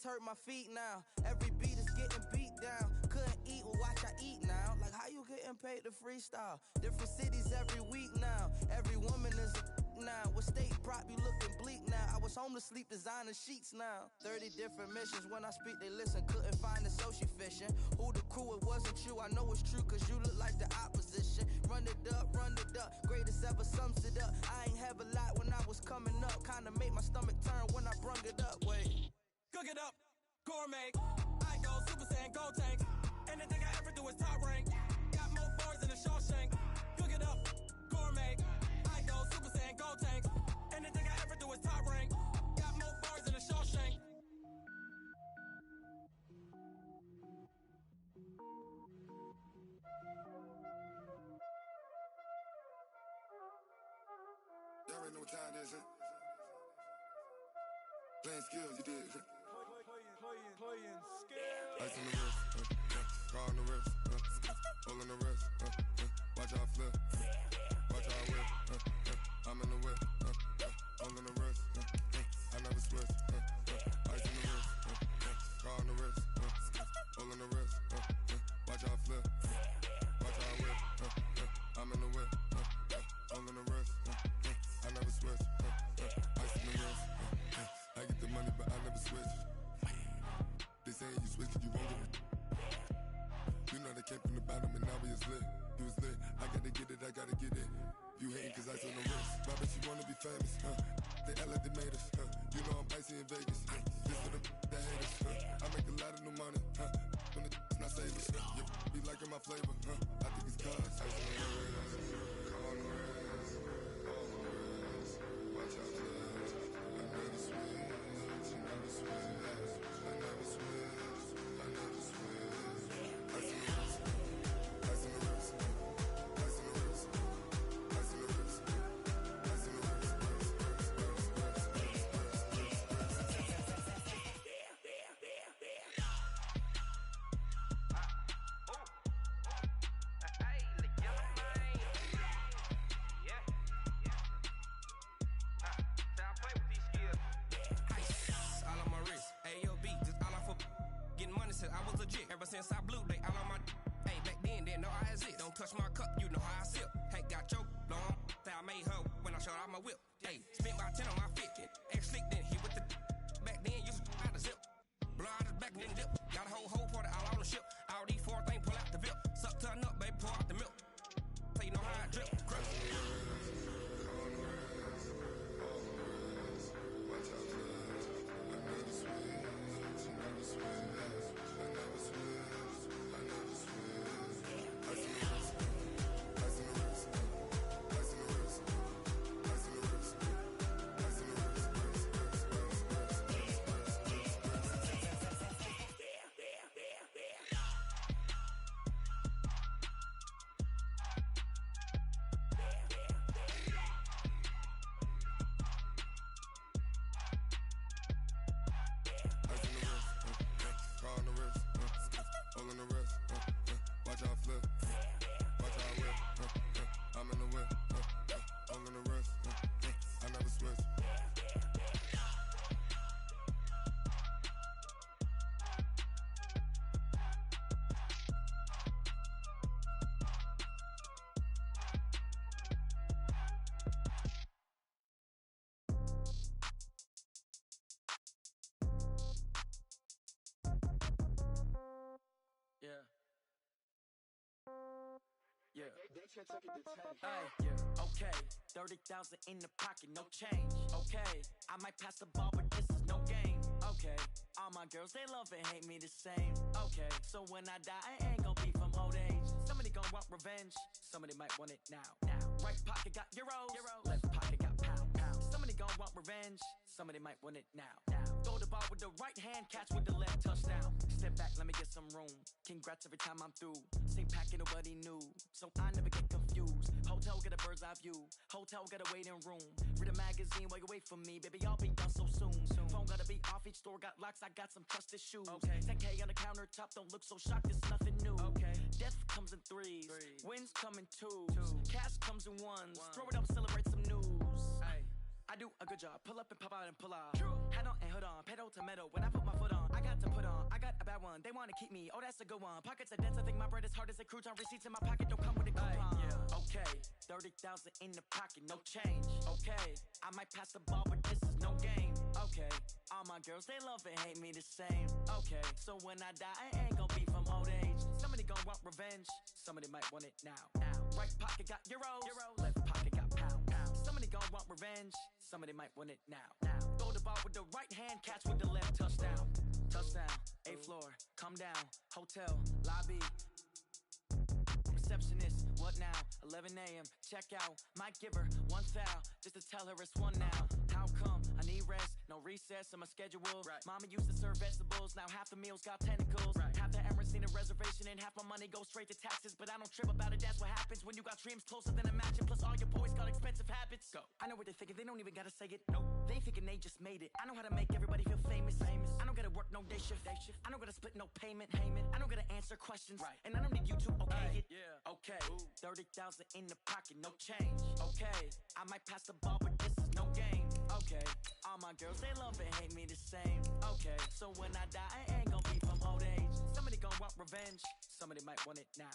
hurt my feet now. Every beat is getting beat down. Couldn't eat, well watch I eat now. Like how you getting paid to freestyle? Different cities every week now. Every woman is a now. With state prop, you looking bleak now. I was home to sleep designing sheets now. 30 different missions. When I speak, they listen. Couldn't find it, so she fishing. Who the crew, it wasn't you. I know it's true, cause you look like the opposition. Run it up, greatest ever sums it up. I ain't have a lot when I was coming up. Kinda made my stomach turn when I brung it up. Wait. Cook it up, gourmet. I go Super Saiyan, gold tank. Anything I ever do is top rank. Got more boys than a Shawshank. Cook it up, gourmet. I go Super Saiyan, gold tank. Anything I ever do is top rank. Got more boys than a Shawshank. Y'all already know what time it is, huh? Playing skills, you did. Playing skills. Ice on the wrist, car on the wrist, hole in the wrist, watch how I flip, watch how I whip, I'm in the whip, hole in the wrist, I never switch, ice on the wrist, car on the wrist, hole in the wrist, watch how I flip, watch how I whip, I'm in the whip, hole in the wrist, I never switch, ice on the wrist, I get the money but I never switch. They saying you switch cause you won't get it. You know they came from the bottom and now we is lit. You was lit, I gotta get it, I gotta get it. You hating cause ice on the wrist. My bitch, you wanna be famous, They act like they made us, You know I'm icy in Vegas, This for the that hate us, I make a lot of new money, When the not saving, You be liking my flavor, I think it's cause ice on the wrist, on the wrist, on the wrist. Watch out, cuz I never switch, you never switch. I never switch, I never switch. Ice in the wrist, ice in the wrist, ice in the wrist, ice in the wrist, ice in the wrist, I was legit ever since I blew they all on my hey back then didn't know I had it. Don't touch my cup, you know how I sip. Hey, got choked long that I made her when I showed out my whip. Hey, spent about 10 on my 50. Ex slick then hit with the back then used to out the zip. Blow out his back then dip. Got a whole party all on the ship. All these four things pull out the VIP. Suck turn up, baby, pour out the milk. So you know how I drip. Crush. watch out, cuz I never switch, you never switch. I never switch, I never switch. Ice in the wrist, ice in the wrist, ice in the wrist, ice in the wrist, ice in the wrist, hole in the wrist, watch how I flip, watch how I whip, I'm in the whip, hole in the wrist, I never switch. Yeah. Yeah. Hey, yeah. Okay. 30,000 in the pocket, no change. Okay. I might pass the ball, but this is no game. Okay. All my girls, they love and hate me the same. Okay. So when I die, I ain't gon' be from old age. Somebody gon' want revenge. Somebody might want it now. Right pocket got euros. Left pocket got pounds. Somebody gon' want revenge. Somebody might want it now. Throw the ball with the right hand, catch with the left, touchdown. Step back, let me get some room. Congrats every time I'm through. Same packet, nobody knew, so I never get confused. Hotel got a bird's eye view. Hotel got a waiting room. Read a magazine while you wait for me, baby. I'll be done so soon. Phone gotta be off, each store got locks. I got some trusted shoes. Okay. 10K on the countertop, don't look so shocked. It's nothing new. Okay. Death comes in threes. Wins come in twos. Cash comes in ones. Throw it up, celebrate some news. Ay. I do a good job. Pull up and pop out and pull out. True. Hat on and hood on. Pedal to metal. When I put my foot on, I got to put on, I got a bad one. They wanna keep me, oh that's a good one. Pockets are dense, I think my bread is hard as a crouton. Receipts in my pocket don't come with a coupon. Yeah. Okay, 30,000 in the pocket, no change. Okay, I might pass the ball, but this is no game. Okay, all my girls, they love and hate me the same. Okay, so when I die, I ain't gon' be from old age. Somebody gon' want revenge, somebody might want it now. Right pocket got euros, left pocket got pound. Somebody gon' want revenge, somebody might want it now. Throw the ball with the right hand, catch with the left, touchdown. Touchdown, 8th floor, come down, hotel, lobby. Receptionist, what now? 11 a.m., check out. Might give her one foul, just to tell her it's one now. How come? I need rest, no recess in my schedule. Right. Mama used to serve vegetables, now half the meals got tentacles. Right. Half the Emirates need a reservation and half my money goes straight to taxes. But I don't trip about it, that's what happens when you got dreams closer than a mansion. Plus all your boys got expensive habits. Go. I know what they're thinking, they don't even gotta say it. Nope. They thinking they just made it. I know how to make everybody feel famous. I don't gotta work no day shift. I don't gotta split no payment. I don't gotta answer questions. Right. And I don't need you to okay it. Yeah. Okay. 30,000 in the pocket, no change. Okay, I might pass the ball, but this is no game. Okay, all my girls, they love and hate me the same. Okay, so when I die, I ain't gon' be from old age. Somebody gon' want revenge, somebody might want it now.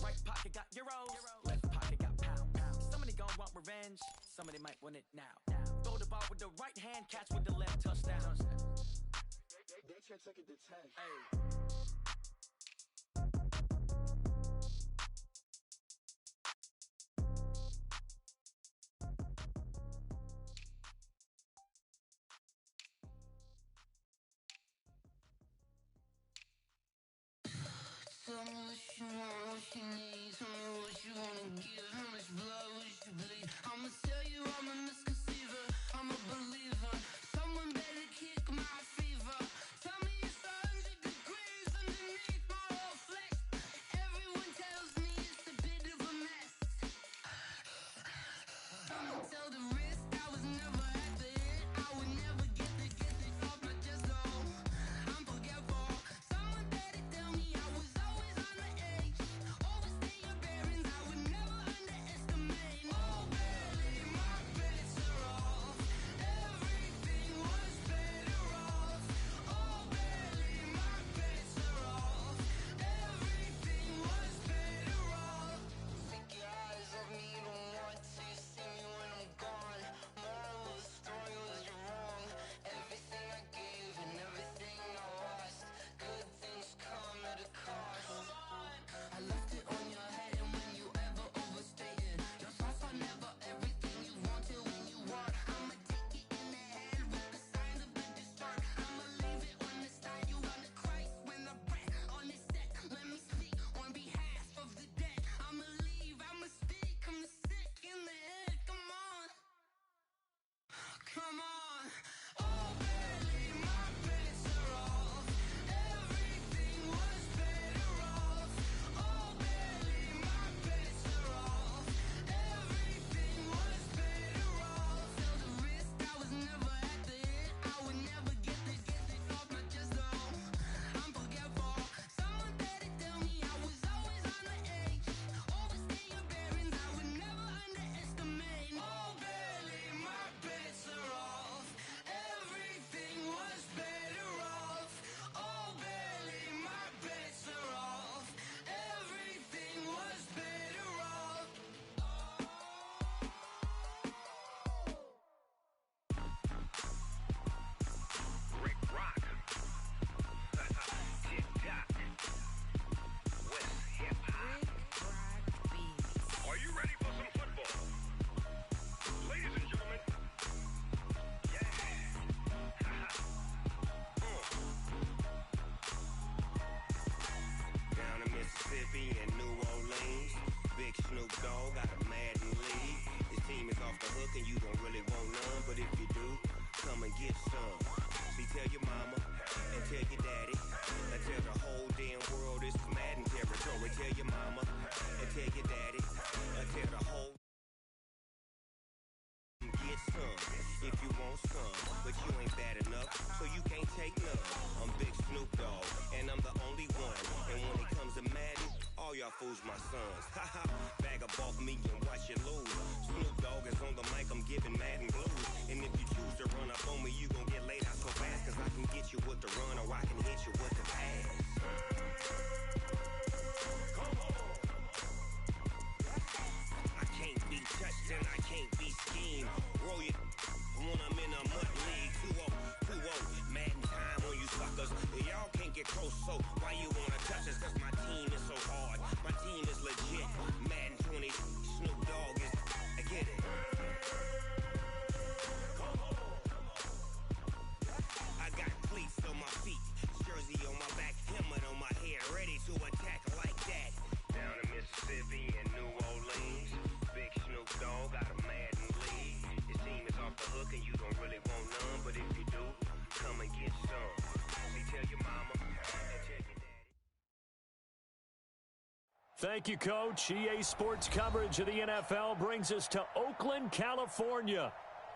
Right pocket got euros, left pocket got pound. Somebody gon' want revenge, somebody might want it now. Throw the ball with the right hand, catch with the left, touchdown. They should take it to 10. Hey. Tell me what you want, what you need. Tell me what you wanna give. How much blood would you bleed? I'ma tell you I'm a misconceiver, I'm a believer. Someone better kick my fever. Tell me it's 100 degrees underneath my whole flesh. Everyone tells me it's a bit of a mess. I'ma tell the risk I was never at the end. I would never get the off my chest though. I'm forgetful. Someone better tell me I was always on the edge. Overstay your bearings, I would never underestimate. Oh barely, my bets are off. Everything was better off. Oh barely, my bets are off. Everything was better off. Take your eyes off me, you don't want to see me when I'm gone. Moral of the story was you're wrong. Everything I gave and everything I lost. Good things come at a cost. I left it on your head, and when you ever overstated, your thoughts are never everything you wanted when you want. I'ma take it in the head with the signs of the distraught. I'ma leave it on the side. You wanna Christ when I breath on this set. Let me speak on behalf of the dead. I'ma leave, I'ma speak. I'm the sick in the head. Come on, come on. Oh barely, my bets are off. Everything was better off. Oh barely, my bets are off. Everything was better off. Tell the risk I was never at the end. I would never get this off my chest though. I'm forgetful. Someone better tell me I was always on the edge. Overstay your bearings, I would never underestimate. Oh barely, my bets are off. Everything was better off. Oh barely, my bets are off. Everything was better off. Rick Rock. Tick tock. West hip hop. Are you ready for some football? Ladies and gentlemen. Yeah. Down in Mississippi and New Orleans, Big Snoop Dogg got a Madden league. His team is off the hook and you don't really want none, but if you do, come and get some. See, tell your mama and tell your daddy and tell the whole damn world this is Madden territory. Tell your mama and tell your daddy and tell the whole get some if you want some, but you ain't bad enough, so you can't take none. I'm Big Snoop Dogg, and I'm the only one. And when it comes to Madden, all y'all fools my sons. Haha, bag up off me and watch you lose. Snoop Dogg is on the mic, I'm giving Madden blues. And if you choose to run up on me, you gon' get laid out so fast. Cause I can get you with the run or I can hit you with the pass. I can't be touched and I can't be schemed. Roll you when I'm in a mud league. 2-0, Madden time on you suckers. Y'all can't get close, so why you wanna touch us? Cause my team is so hard. My team is legit. Madden 20, Snoop Dogg is. I get it. I got cleats on my feet, jersey on my back, helmet on my head, ready to attack like that. Down in Mississippi and New Orleans, big Snoop Dogg got a Madden league. His team is off the hook and you don't really want none, but if you do, come and get some. See, tell your mama and tell your daddy. Thank you, Coach. EA Sports coverage of the NFL brings us to Oakland, California.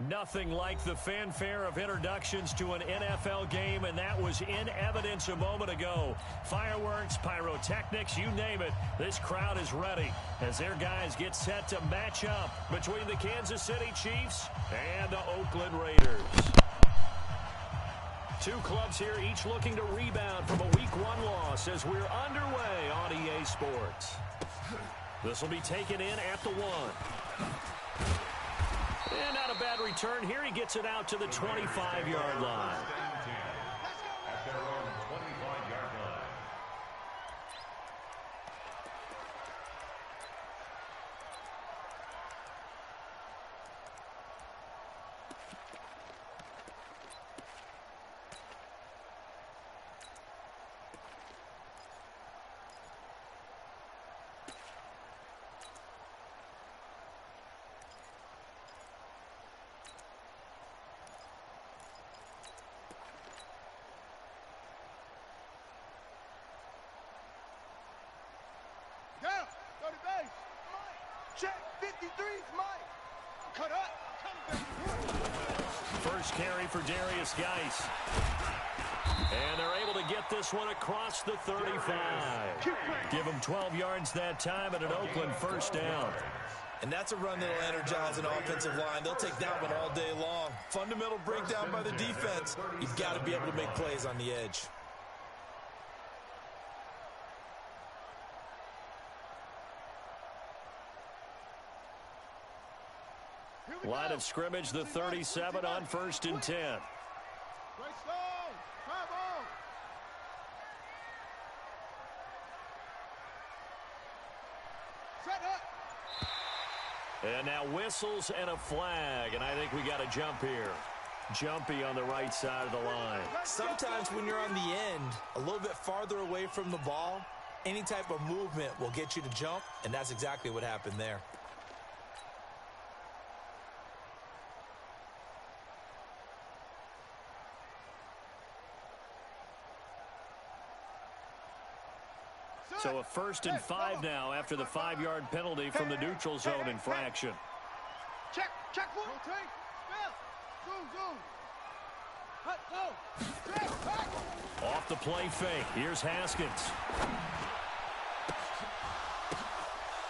Nothing like the fanfare of introductions to an NFL game, and that was in evidence a moment ago. Fireworks, pyrotechnics, you name it. This crowd is ready as their guys get set to match up between the Kansas City Chiefs and the Oakland Raiders. Two clubs here, each looking to rebound from a Week 1 loss as we're underway on EA Sports. This will be taken in at the 1. And not a bad return here. He gets it out to the 25-yard line. At their own 25-yard line. Check, 53's Mike. Cut up. First carry for Darius Geis. And they're able to get this one across the 35. Give them 12 yards that time and an Oakland first down. And that's a run that'll energize an offensive line. They'll take that one all day long. Fundamental breakdown by the defense. You've got to be able to make plays on the edge. Line of scrimmage, the 37 on 1st and 10. And now whistles and a flag, and I think we got a jump here. Jumpy on the right side of the line. Sometimes when you're on the end, a little bit farther away from the ball, any type of movement will get you to jump, and that's exactly what happened there. So a 1st and 5 now after the 5-yard penalty from the neutral zone infraction. Check, one. Rotate, zoom. Off the play fake. Here's Haskins.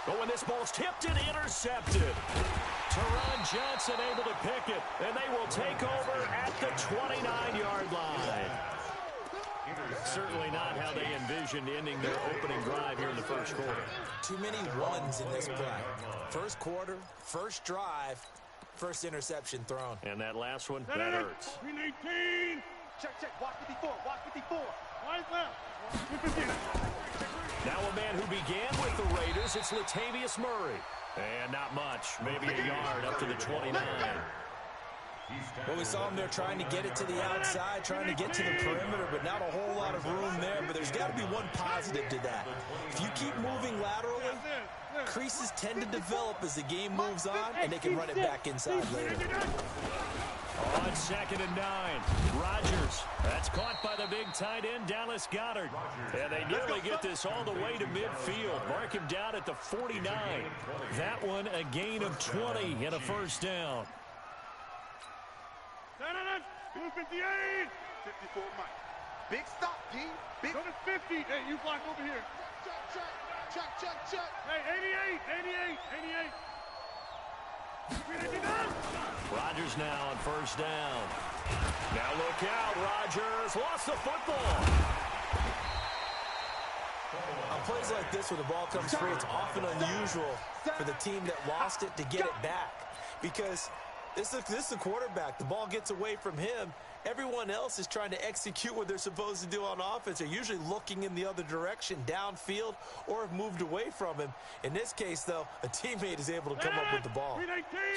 Oh, and this ball's tipped and intercepted. Teron Johnson able to pick it, and they will take over at the 29-yard line. Certainly not how they envisioned ending their opening drive here in the first quarter. Too many ones in this play. First quarter, first drive, first interception thrown. And that last one, that hurts. 18. Check, watch 54, Wide left. Now a man who began with the Raiders, it's Latavius Murray. And not much, maybe a yard up to the 29. Well, we saw him there trying to get it to the outside, trying to get to the perimeter, but not a whole lot of room there. But there's got to be one positive to that. If you keep moving laterally, creases tend to develop as the game moves on, and they can run it back inside later. On 2nd and 9, Rodgers. That's caught by the big tight end, Dallas Goedert. And they nearly get this all the way to midfield. Mark him down at the 49. That one a gain of 20 and a first down. 58. 54, Mike. Big stop, D. Go to 50. Hey, you block over here. Check. Hey, 88. Rodgers now on first down. Now look out, Rodgers lost the football. On plays like this where the ball comes free, it's often unusual for the team that lost it to get it back. Because this is the quarterback. The ball gets away from him. Everyone else is trying to execute what they're supposed to do on offense. They're usually looking in the other direction, downfield, or have moved away from him. In this case, though, a teammate is able to come up with the ball.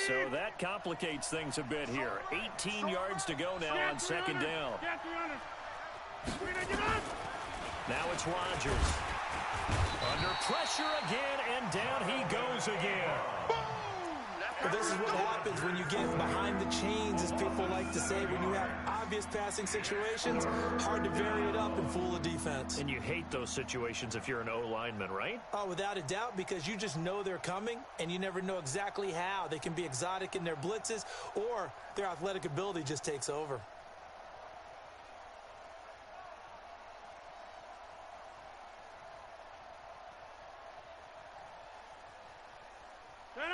So that complicates things a bit here. 18 yards to go now on second down. Now it's Rodgers. Under pressure again, and down he goes again. But this is what happens when you get behind the chains, as people like to say. When you have obvious passing situations, hard to vary it up and fool the defense. And you hate those situations if you're an O-lineman, right? Oh, without a doubt, because you just know they're coming, and you never know exactly how. They can be exotic in their blitzes, or their athletic ability just takes over.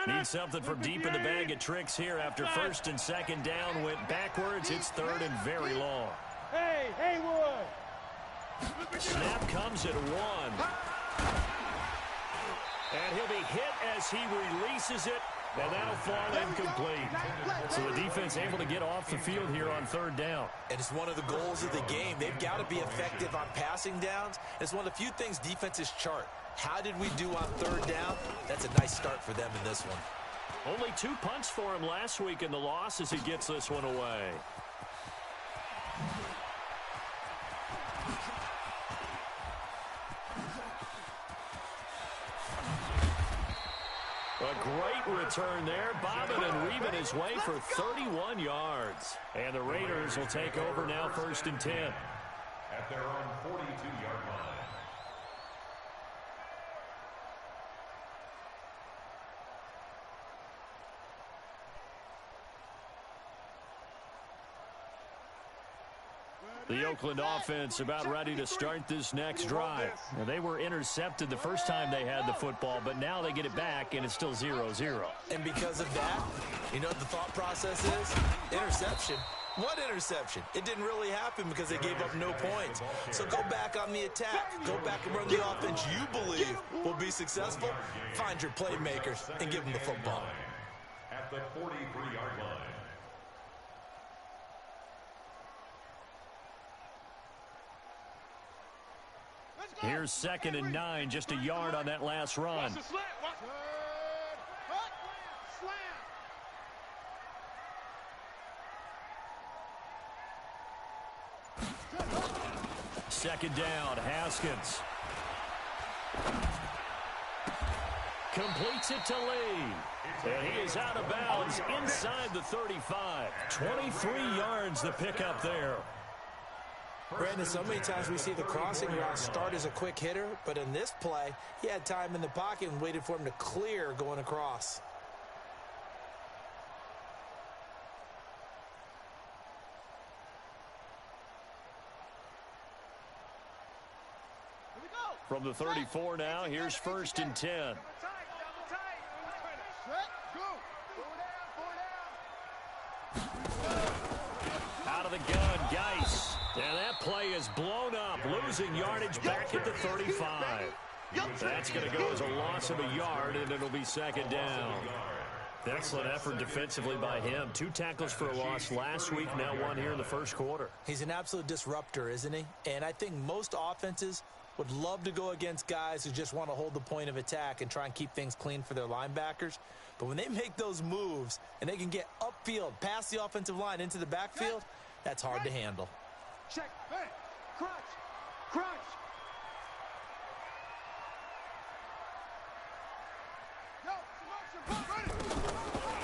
Need something from deep in the bag of tricks here after first and second down went backwards. It's third and very long. Hey, Haywood. Snap comes at 1. And he'll be hit as he releases it, and that'll fall incomplete. So the defense able to get off the field here on third down. And it's one of the goals of the game. They've got to be effective on passing downs. It's one of the few things defenses chart. How did we do on third down? That's a nice start for them in this one. Only 2 punts for him last week in the loss as he gets this one away. A great return there, bobbing and weaving his way for 31 yards. And the Raiders will take over now, first and 10. At their own 42-yard line. The Oakland offense about ready to start this next drive. Now, they were intercepted the first time they had the football, but now they get it back, and it's still 0-0. And because of that, you know what the thought process is? Interception. What interception? It didn't really happen because they gave up no points. So go back on the attack. Go back and run the offense you believe will be successful. Find your playmakers and give them the football. At the 43-yard line. Here's second and 9, just a yard on that last run. Second down, Haskins. Completes it to Lee. And he is out of bounds inside the 35. 23 yards the pickup there. Brandon, so many times we see the crossing route start as a quick hitter, but in this play, he had time in the pocket and waited for him to clear going across. From the 34 now, here's first and 10. Out of the gun, Geis. And that play is blown up, losing yardage back at the 35. That's going to go as a loss of a yard, and it'll be second down. Excellent effort defensively by him. 2 tackles for a loss last week, now 1 here in the first quarter. He's an absolute disruptor, isn't he? And I think most offenses would love to go against guys who just want to hold the point of attack and try and keep things clean for their linebackers. But when they make those moves and they can get upfield, past the offensive line into the backfield, that's hard to handle. Check. Hey, crunch.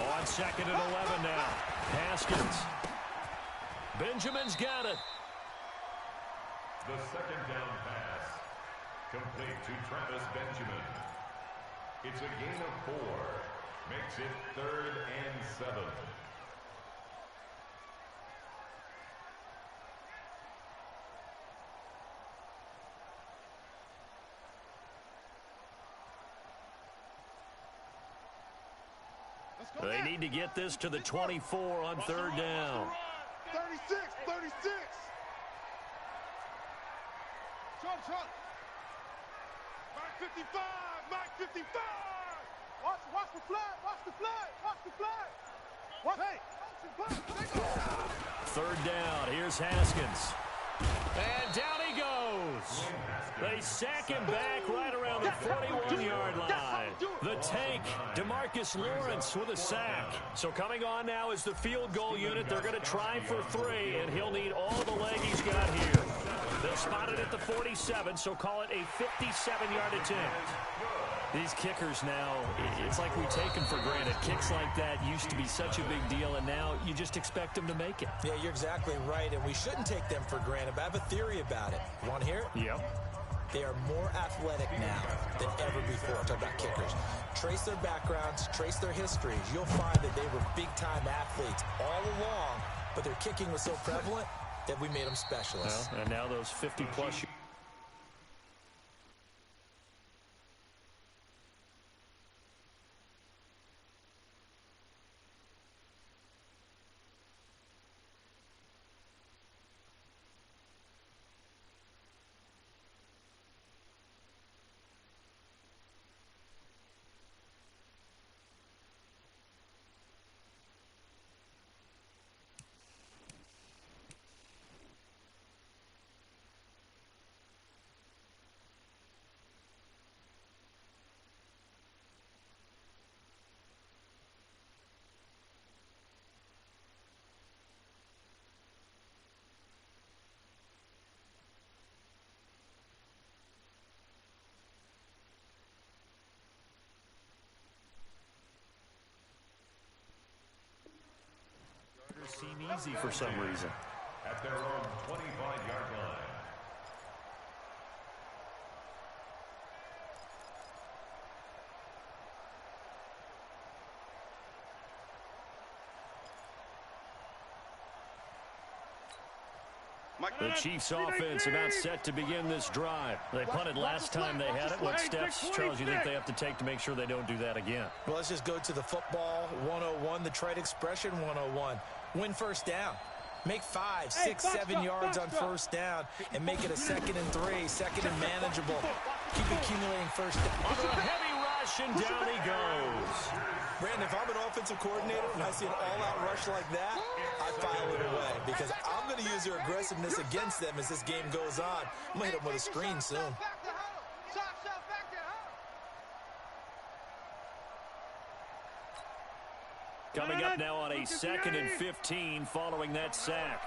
On second and 11 now. Haskins. Benjamin's got it. The second down pass. Complete to Travis Benjamin. It's a gain of 4. Makes it 3rd and 7. They need to get this to the 24 on third down. 36. Short. Mark 55. Watch the flag. Third down. Here's Haskins. And down he goes. They sack him back right around the 41-yard line. The tank, DeMarcus Lawrence with a sack. So coming on now is the field goal unit. They're going to try for 3, and he'll need all the leg he's got here. They'll spot it at the 47, so call it a 57-yard attempt. These kickers now, it's like we take them for granted. Kicks like that used to be such a big deal, and now you just expect them to make it. Yeah, you're exactly right, and we shouldn't take them for granted, but I have a theory about it. You want to hear it? Yep. They are more athletic now than ever before. I'm talking about kickers. Trace their backgrounds, trace their histories. You'll find that they were big-time athletes all along, but their kicking was so prevalent that we made them specialists. Well, and now those 50-plus... seem easy for some reason. At their own 25-yard line. The Chiefs offense about set to begin this drive. They punted last time they had it. What steps, Charles, you think they have to take to make sure they don't do that again? Well, let's just go to the football 101, the trade expression 101. Win first down. Make 5, 6, 7 yards on first down and make it a 2nd and 3, second and manageable. Keep accumulating first down. Under a heavy rush, and down he goes. Brandon, if I'm an offensive coordinator and I see an all-out rush like that, I file it away because I'm going to use their aggressiveness against them as this game goes on. I'm going to hit them with a screen soon. Coming up now on a 2nd and 15 following that sack.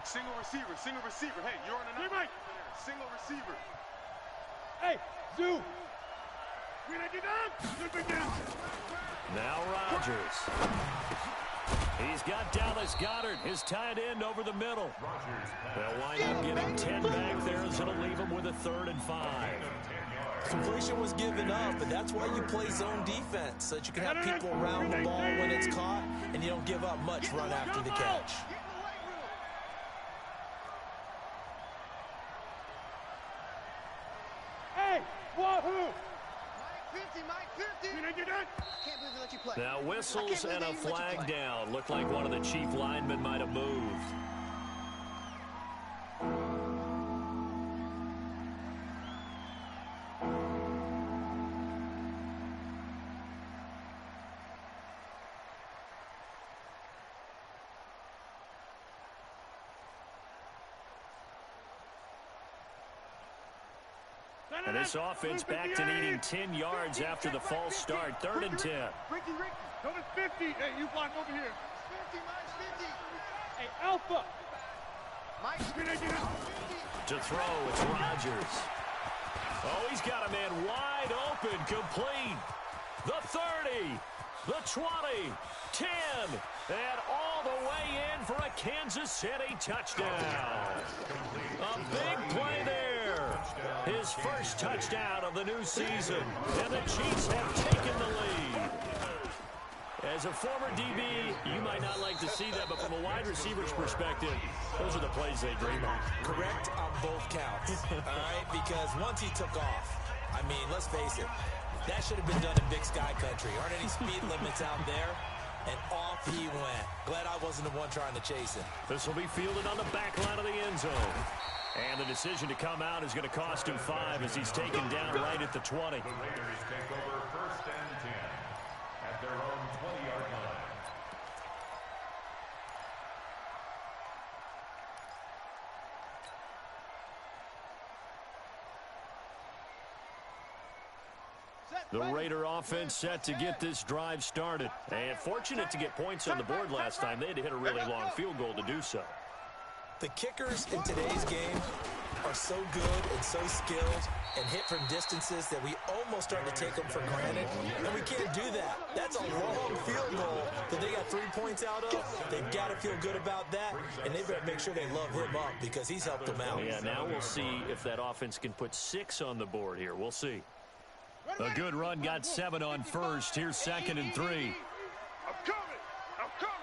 Single receiver. Hey, you're on another right. Single receiver. Hey, Zoo. Now Rodgers. He's got Dallas Goedert, his tight end, over the middle. They'll wind up getting 10 back there, as it'll leave them with a 3rd and 5. Completion was given up, but that's why you play zone defense, so that you can have people around the ball when it's caught, and you don't give up much run after the catch. Hey, wahoo! Now whistles and a flag down. Looked like one of the Chief linemen might have moved. And this offense back to needing 10 yards after the false start. 3rd and 10. Ricky, go to 50. Hey, you block over here. 50, minus 50. Hey, Alpha. To throw, it's Rodgers. Oh, he's got a man wide open, complete. The 30, the 20, 10, and all the way in for a Kansas City touchdown. A big play there. His first touchdown of the new season, and the Chiefs have taken the lead. As a former DB, you might not like to see that, but from a wide receiver's perspective, those are the plays they dream of. Correct on both counts, all right? Because once he took off, I mean, let's face it, That should have been done in Big Sky Country. Aren't any speed limits out there? And off he went. Glad I wasn't the one trying to chase him. This will be fielded on the back line of the end zone. And the decision to come out is going to cost him 5 as he's taken down right at the 20. The Raiders take over 1st and 10 at their own 20-yard line. The Raider offense set to get this drive started. And fortunate to get points on the board last time. They had to hit a really long field goal to do so. The kickers in today's game are so good and so skilled and hit from distances that we almost start to take them for granted. And we can't do that. That's a long field goal that they got 3 points out of. They've got to feel good about that, and they better make sure they love him up because he's helped them out. Yeah, now we'll see if that offense can put 6 on the board here. We'll see. A good run got 7 on first. Here's 2nd and 3. I'm coming! I'm coming!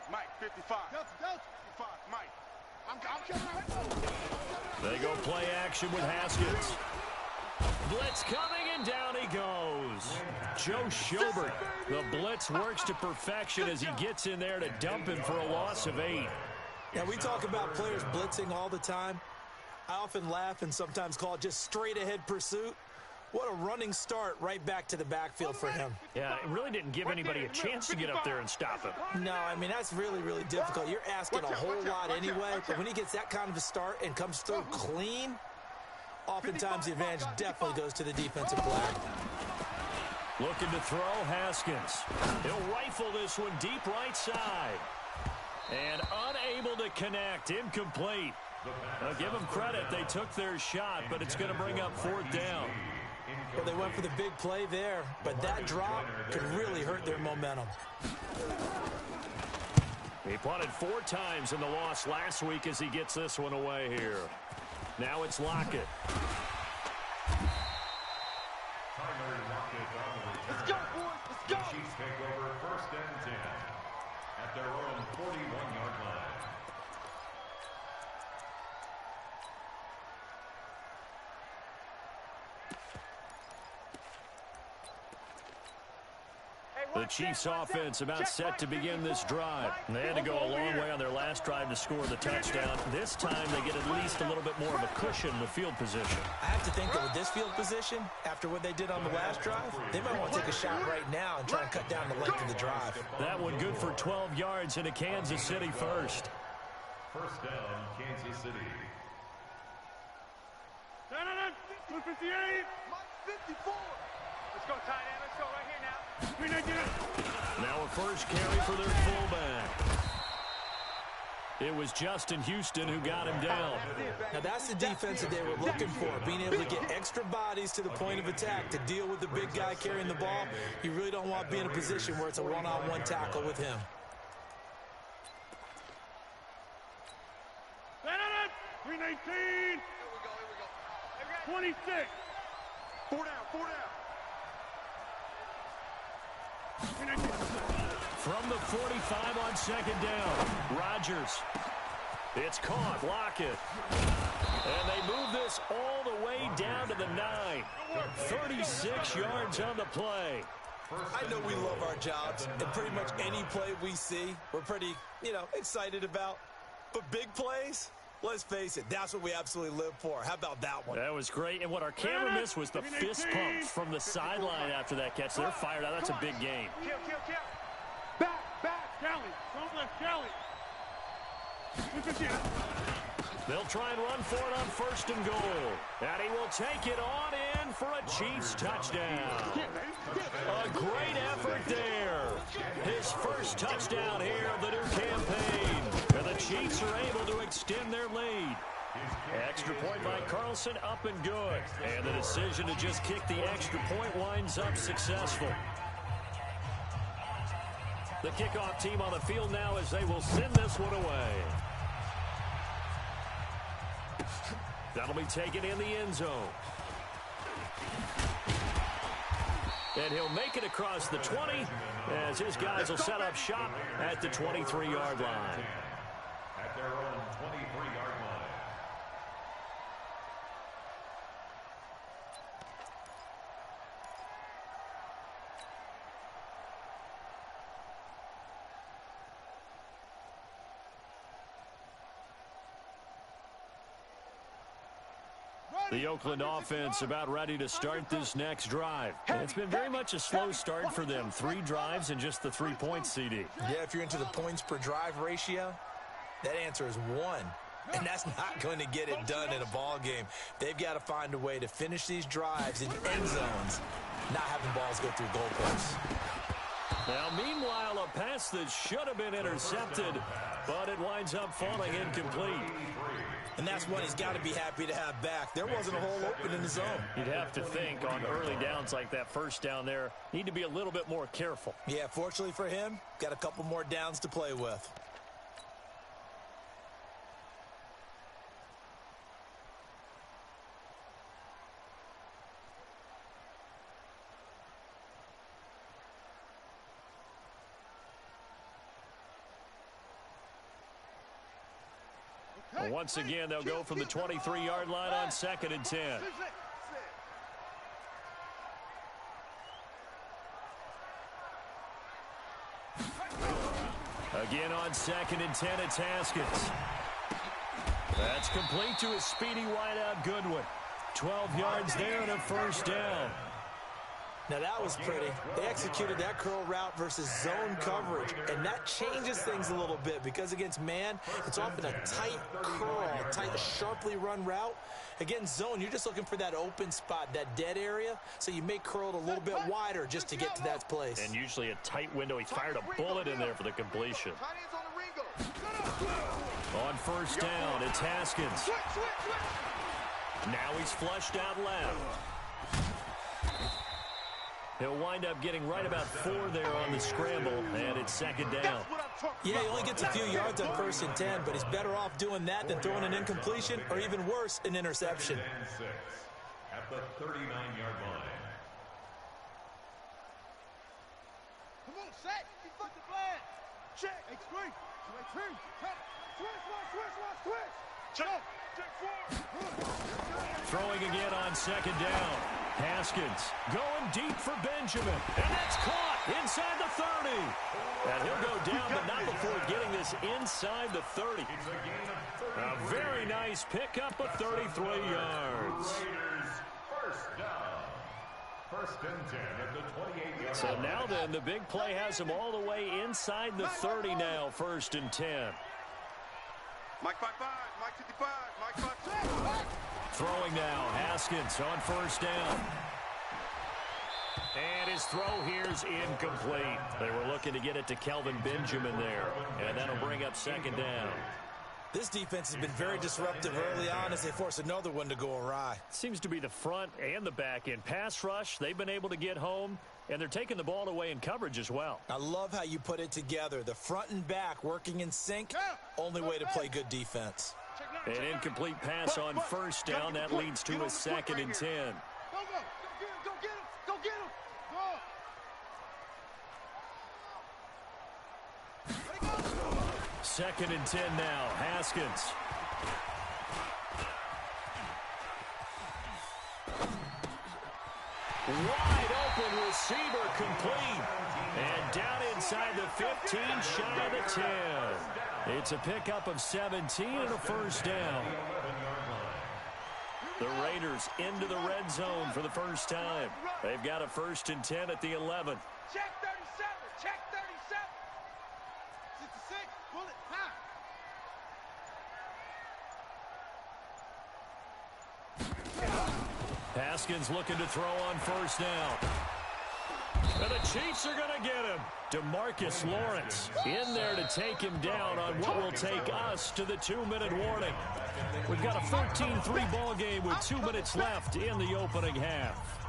Mike, 55. Go, 55, Mike. I'm coming. They go play action with Haskins. Blitz coming, and down he goes. Joe Schobert. The blitz works to perfection as he gets in there to dump him for a loss of 8. Now, we talk about players blitzing all the time. I often laugh and sometimes call it just straight-ahead pursuit. What a running start right back to the backfield for him. Yeah, it really didn't give anybody a chance to get up there and stop him. No, I mean, that's really, really difficult. You're asking a whole lot anyway, but when he gets that kind of a start and comes through clean, oftentimes the advantage definitely goes to the defensive player. Looking to throw, Haskins. He'll rifle this one deep right side. And unable to connect. Incomplete. Now, give them credit. They took their shot, but it's going to bring up 4th down. Well, they went for the big play there, but that drop could really hurt their momentum. He punted 4 times in the loss last week as he gets this one away here. Now it's Lockett. Let's go, boys. Let's go. The Chiefs take over 1st and 10 at their own 41-yard line. The Chiefs offense about set to begin this drive. They had to go a long way on their last drive to score the touchdown. This time they get at least a little bit more of a cushion in the field position. I have to think that with this field position, after what they did on the last drive, they might want to take a shot right now and try and cut down the length of the drive. That one good for 12 yards into Kansas City first. 1st down, Kansas City. 258. 54. Let's go, tight end. Let's go right here now. Now a first carry for their fullback. It was Justin Houston who got him down. Now that's the defense that they were looking for, being able to get extra bodies to the point of attack to deal with the big guy carrying the ball. You really don't want to be in a position where it's a one-on-one tackle with him. 319. Here we go. 26. 4 down. From the 45 on 2nd down, Rodgers. It's caught, Lockett. And they move this all the way down to the 9. 36 yards on the play. I know we love our jobs, and pretty much any play we see, we're pretty, excited about. But big plays, let's face it, that's what we absolutely live for. How about that one? That was great, and what our camera missed was the fist pump from the sideline after that catch. They're fired out. That's a big game. Kill. Back, Kelly. Don't left, Kelly. They'll try and run for it on 1st and goal. And he will take it on in for a Chiefs touchdown. A great effort there. His first touchdown here of the new campaign. And the Chiefs are able to extend their lead. Extra point by Carlson, up and good. And the decision to just kick the extra point winds up successful. The kickoff team on the field now as they will send this one away. That'll be taken in the end zone. And he'll make it across the 20 as his guys will set up shop at the 23-yard line. At their own 23-yard line. The Oakland offense about ready to start this next drive. And it's been very much a slow start for them. 3 drives and just the 3 points, CD. Yeah, if you're into the points per drive ratio, that answer is 1. And that's not going to get it done in a ball game. They've got to find a way to finish these drives in end zones, not having balls go through goalposts. Now, meanwhile, a pass that should have been intercepted, but it winds up falling incomplete. And that's one he's got to be happy to have back. There wasn't a hole open in the zone. You'd have to think on early downs like that first down there, need to be a little bit more careful. Yeah, fortunately for him, got a couple more downs to play with. Well, once again, they'll go from the 23-yard line on 2nd and 10. Again on 2nd and 10, it's Haskins. That's complete to a speedy wideout Goodwin. 12 yards there and a first down. Now, that was pretty. They executed that curl route versus zone coverage, and that changes things a little bit because against man, it's often a tight curl, a tight, sharply run route. Against zone, you're just looking for that open spot, that dead area, so you may curl it a little bit wider just to get to that place. And usually a tight window. He fired a bullet in there for the completion. On first down, it's Haskins. Now he's flushed out left. He'll wind up getting right about 4 there on the scramble, and it's 2nd down. Yeah, he only gets a few yards on 1st and 10, but he's better off doing that than throwing an incompletion or even worse, an interception. At the 39-yard line. Come on, set. He fucked the plan. Check. X3. Switch. Throwing again on 2nd down. Haskins going deep for Benjamin. And that's caught inside the 30. And he'll go down, but not before getting this inside the 30. A very nice pickup of 33 yards. First down. 1st and 10 at the 28-yard line. So now then, the big play has him all the way inside the 30 now, 1st and 10. Mike 5-5, Mike 55, Mike 5-6. Throwing now, Haskins on 1st down. And his throw here's incomplete. They were looking to get it to Kelvin Benjamin there, and that'll bring up 2nd down. This defense has been very disruptive early on as they force another one to go awry. Seems to be the front and the back end. Pass rush, they've been able to get home, and they're taking the ball away in coverage as well. I love how you put it together. The front and back working in sync, only way to play good defense. An incomplete pass on 1st down. That leads to a 2nd and 10. Go get him. 2nd and 10 now. Haskins. Wide open receiver complete. And down inside the 15, shy of the 10. It's a pickup of 17 and a first down. The Raiders into the red zone for the first time. They've got a 1st and 10 at the 11. Check 37. Check 37. 66. Bullet. Haskins looking to throw on 1st down. And the Chiefs are going to get him. DeMarcus Lawrence in there to take him down on what will take us to the 2-minute warning. We've got a 14-3 ball game with 2 minutes left in the opening half.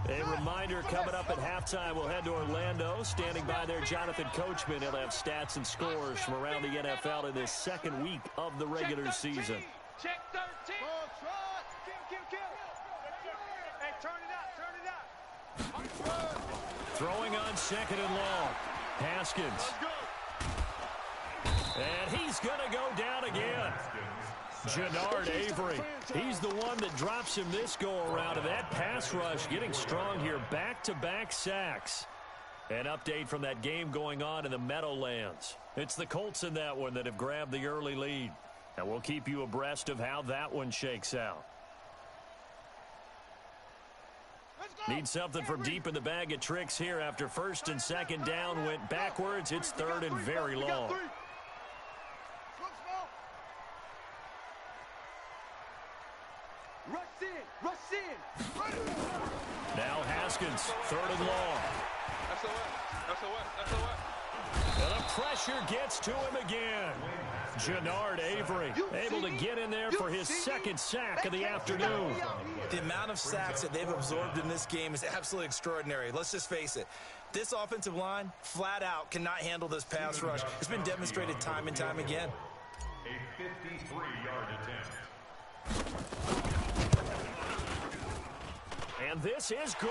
A reminder coming up at halftime, we'll head to Orlando. Standing by there, Jonathan Coachman. He'll have stats and scores from around the NFL in this 2nd week of the regular season. Check 13. Kill. Hey, turn it up. Throwing on 2nd and long. Haskins. And he's going to go down again. Jannard Avery, he's the one that drops him this go-around, and that pass rush getting strong here. Back-to-back sacks. An update from that game going on in the Meadowlands. It's the Colts in that one that have grabbed the early lead. And we'll keep you abreast of how that one shakes out. Need something from deep in the bag of tricks here after first and second down went backwards. It's third and very long. Rush in. Now Haskins, third and long. SOS. And the pressure gets to him again. Jannard Avery able to get in there for his second sack of the afternoon. The amount of sacks that they've absorbed in this game is absolutely extraordinary. Let's just face it. This offensive line, flat out, cannot handle this pass rush. It's been demonstrated time and time again. A 53-yard attempt. And this is good.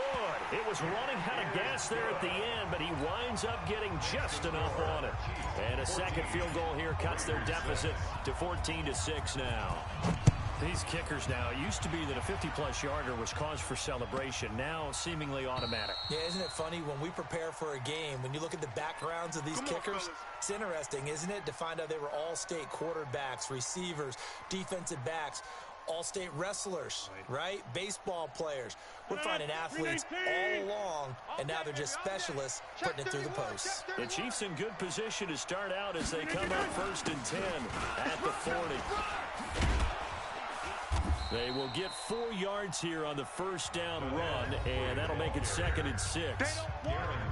It was running out of gas there at the end, but he winds up getting just enough on it. And a second field goal here cuts their deficit to 14-6 now. These kickers now, it used to be that a 50-plus yarder was cause for celebration. Now seemingly automatic. Yeah, isn't it funny when we prepare for a game, when you look at the backgrounds of these kickers, it's interesting, isn't it, to find out they were all-state quarterbacks, receivers, defensive backs, all-state wrestlers, right? Baseball players. We're finding athletes all along, and now they're just specialists putting it through the posts. The Chiefs in good position to start out as they come up first and 10 at the 40. They will get 4 yards here on the first down run, and that'll make it second and 6.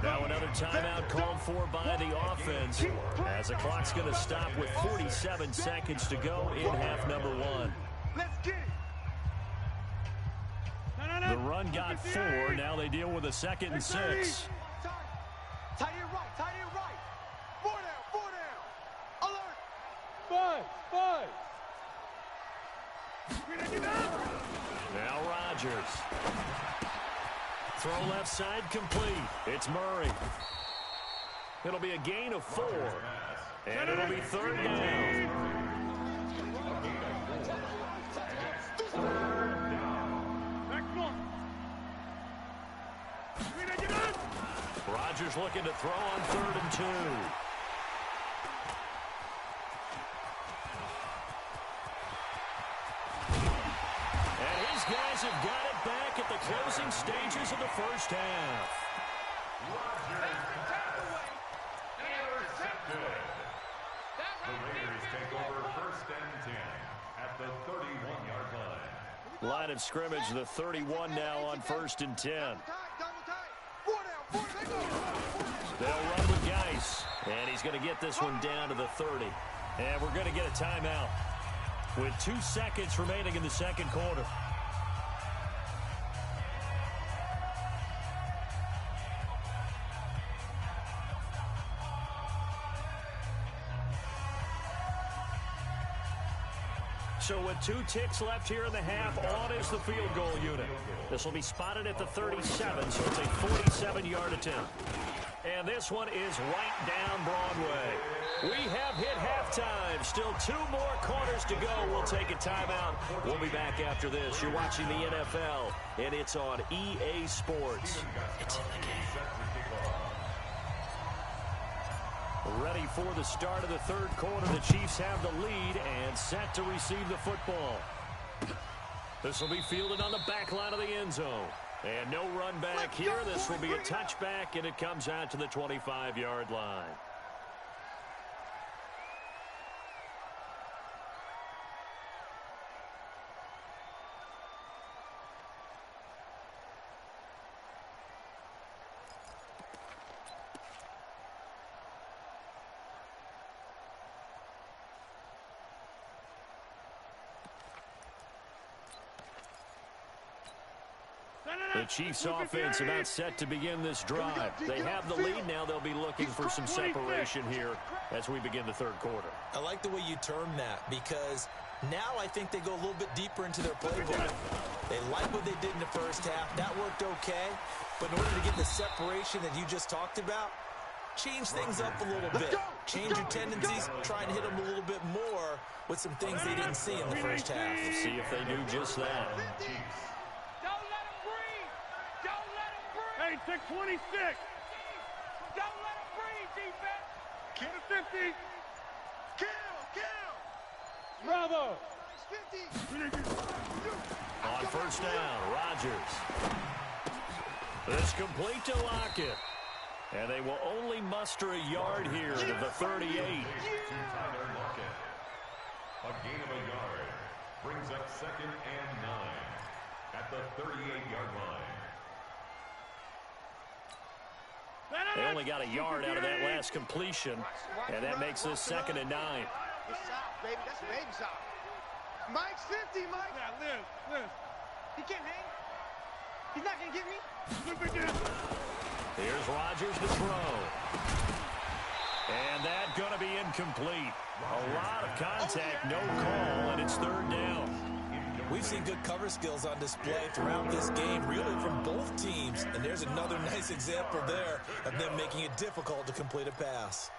Now another timeout called for by the offense as the clock's going to stop with 47 seconds to go in half number 1. Let's get it. The run got 4. Now they deal with a second and 6. Tight end right. 4 down. Alert. 5. Now Rodgers. Throw left side complete. It's Murray. It'll be a gain of 4. And it'll be third down. Rodgers looking to throw on 3rd and 2. And his guys have got it back at the closing stages of the first half. The Raiders take over first and 10 at the 31-yard line. Line of scrimmage, the 31 now on first and 10. They'll run with Geis, and he's going to get this one down to the 30. And we're going to get a timeout with 2 seconds remaining in the second quarter. So with 2 ticks left here in the half, on is the field goal unit. This will be spotted at the 37, so it's a 47-yard attempt. And this one is right down Broadway. We have hit halftime. Still 2 more quarters to go. We'll take a timeout. We'll be back after this. You're watching the NFL, and it's on EA Sports. It's in the game. Ready for the start of the third quarter. The Chiefs have the lead and set to receive the football. This will be fielded on the back line of the end zone. And no run back here. This will be a touchback, and it comes out to the 25-yard line. The Chiefs offense about set to begin this drive. They have the lead now. They'll be looking for some separation here as we begin the third quarter. I like the way you term that because now I think they go a little bit deeper into their playbook. They like what they did in the first half. That worked okay. But in order to get the separation that you just talked about, change things up a little bit. Change your tendencies, try and hit them a little bit more with some things they didn't see in the first half. We'll see if they do just that. Don't let him breathe. Don't let him breathe. Hey, take 26. Don't let him breathe, defense. Kill the 50. Kill. Bravo. 50. On first down, Rodgers. This complete to Lockett. And they will only muster a yard here to the 38. To Tyler Lockett. A gain of a yard brings up 2nd and 9 at the 38-yard line. They only got a yard out of that last completion, and that makes this 2nd and 9. It's south, baby. That's baby south. Mike's 50, Mike. Yeah, live. He can't hang. He's not going to get me. Here's Rodgers to throw. And that's going to be incomplete. A lot of contact, no call, and it's 3rd down. We've seen good cover skills on display throughout this game, really from both teams. And there's another nice example there of them making it difficult to complete a pass.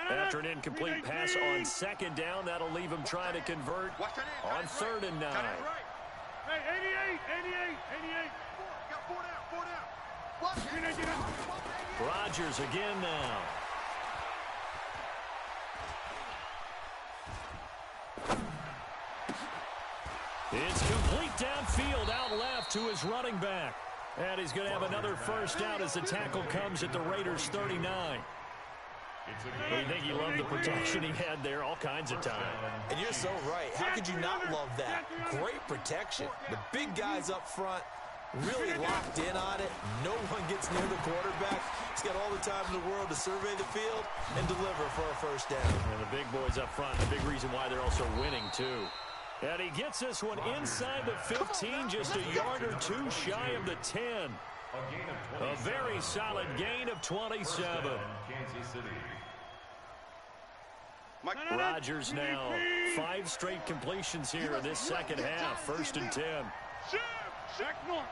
After an incomplete pass on 2nd down, that'll leave him trying to convert on 3rd and 9. Hey, 88. Got 4 down. Rodgers again now. It's complete downfield, out left to his running back. And he's going to have another first down as the tackle comes at the Raiders' 39. I think he loved the protection he had there all kinds of time. And you're so right. How could you not love that? Great protection. The big guys up front really locked in on it. No one gets near the quarterback. He's got all the time in the world to survey the field and deliver for a first down. And the big boys up front, the big reason why they're also winning, too. And he gets this one inside the 15, just a yard or two shy of the 10. A very solid gain of 27. Kansas City. Rodgers now 5 straight completions here in this 2nd half. 1st and 10. Check north.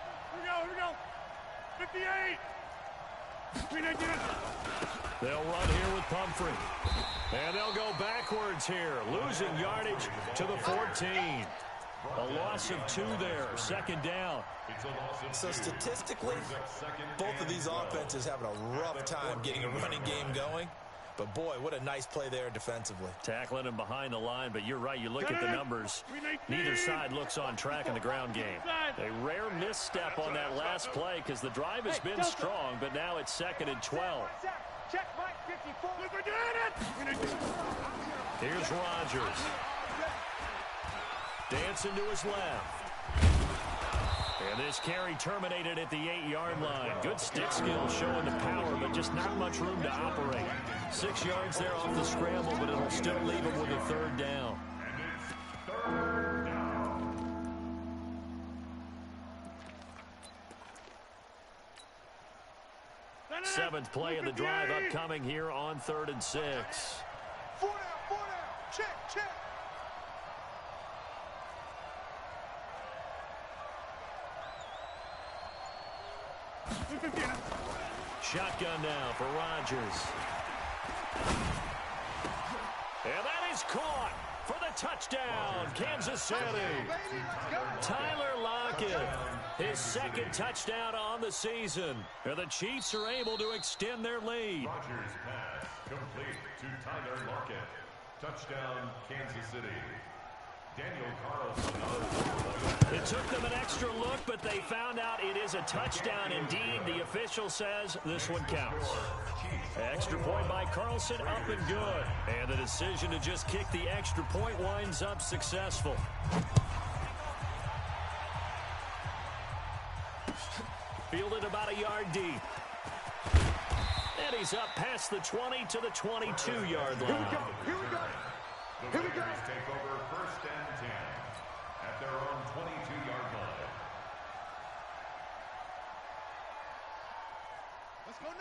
Here we go. 58. They'll run here with Pumphrey. And they'll go backwards here, losing yardage to the 14. A loss of 2 there, 2nd down. So statistically, both of these offenses having a rough time getting a running game going. But, boy, what a nice play there defensively. Tackling him behind the line, but you're right. You look at the numbers. Neither side looks on track in the ground game. A rare misstep on that last play because the drive has been strong, but now it's 2nd and 12. Check Mike 54. Here's Rodgers. Dancing to his left. And this carry terminated at the 8-yard line. Good stick skill showing the power, but just not much room to operate. 6 yards there off the scramble, but it'll still leave him with a 3rd down. Seventh play of the drive upcoming here on 3rd and 6. 4 down. Check. Shotgun now for Rodgers. And that is caught for the touchdown, Kansas City. Tyler Lockett, his 2nd touchdown on the season. And the Chiefs are able to extend their lead. Rodgers pass complete to Tyler Lockett. Touchdown, Kansas City. Daniel Carlson. It took them an extra look, but they found out it is a touchdown indeed. The official says this one counts. Extra point by Carlson, up and good. And the decision to just kick the extra point winds up successful. Fielded about a yard deep. And he's up past the 20 to the 22-yard line. Here we go. The Raiders take over 1st and 10 at their own 22-yard line.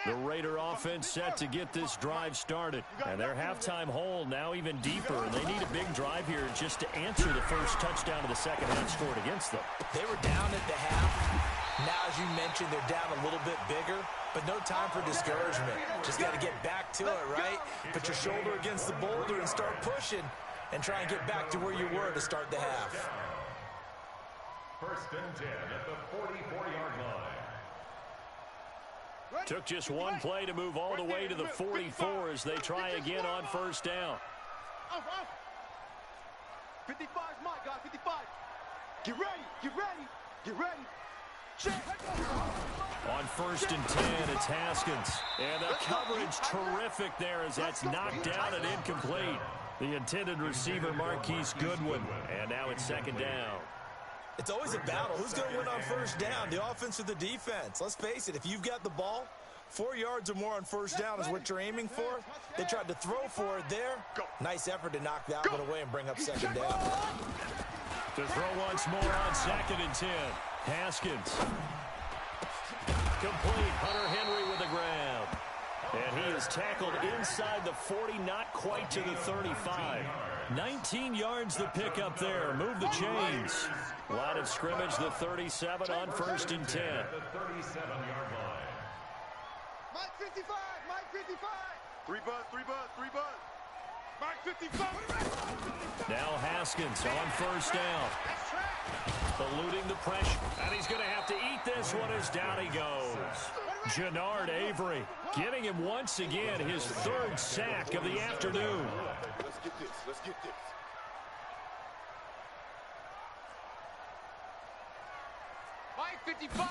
The Raider offense set to get this drive started. And their halftime hole now even deeper. And they need a big drive here just to answer the first touchdown of the 2nd half scored against them. They were down at the half. Now, as you mentioned, they're down a little bit bigger, but no time for discouragement. Just got to get back to it, right? Put your shoulder against the boulder and start pushing and try and get back to where you were to start the half. First and 10 at the 44-yard line. Took just one play to move all the way to the 44 as they try again on first down. 55 is my guy, 55. Get ready, get ready, get ready. Check. On first and 10, it's Haskins. And the coverage terrific there as that's knocked down and incomplete. The intended receiver, Marquise Goodwin. And now it's second down. It's always a battle. Who's going to win on first down, the offense or the defense? Let's face it, if you've got the ball, 4 yards or more on first down is what you're aiming for. They tried to throw for it there. Nice effort to knock that one away and bring up second down. To throw once more on second and 10. Haskins. Complete. Hunter Henry with the grab. And he is tackled inside the 40, not quite to the 35. 19 yards the pick up there. Move the chains. Line of scrimmage, the 37 on first and 10. The 37-yard line. Mike 55, Mike 55. 3 buzz, 3 buzz, 3 buzz. Mike 55. Now Haskins on first down. Eluding the pressure. And he's going to have to eat this one as down he goes. Jannard Avery getting him once again his third sack of the afternoon. Let's get this. Let's get this. Mike 55.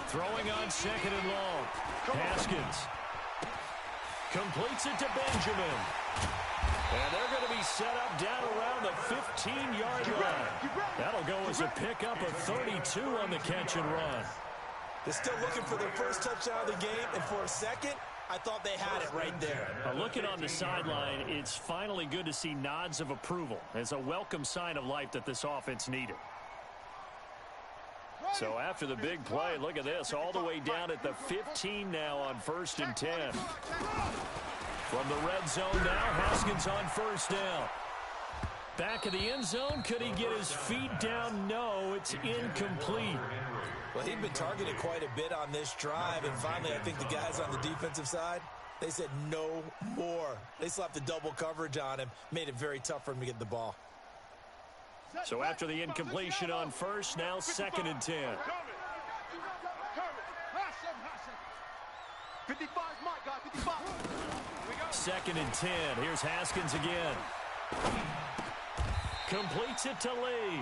Throwing on second and long. Haskins completes it to Benjamin. And they're going to be set up down around the 15-yard line. That'll go as a pickup of 32 on the catch and run. They're still looking for their first touchdown of the game, and for a second, I thought they had it right there. Looking on the sideline, it's finally good to see nods of approval as a welcome sign of life that this offense needed. So after the big play, look at this, all the way down at the 15 now on first and 10. From the red zone now, Haskins on first down. Back of the end zone, could he get his feet down? No, it's incomplete. Well, he'd been targeted quite a bit on this drive, and finally I think the guys on the defensive side, they said no more. They slapped the double coverage on him, made it very tough for him to get the ball. So after the incompletion on first, now second and 10. 55 is my guy, 55. Second and 10. Here's Haskins again. Completes it to Lee.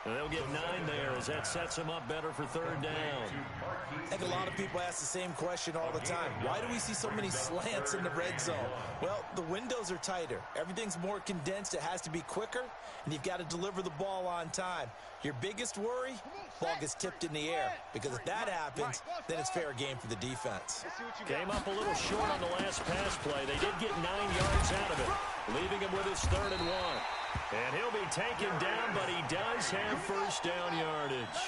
And they'll get 9 there as that sets him up better for third down. I think a lot of people ask the same question all the time. Why do we see so many slants in the red zone? Well, the windows are tighter. Everything's more condensed. It has to be quicker, and you've got to deliver the ball on time. Your biggest worry, ball gets tipped in the air, because if that happens, then it's fair game for the defense. Came up a little short on the last pass play. They did get 9 yards out of it, leaving him with his third and 1. And he'll be taken down, but he does have first down yardage.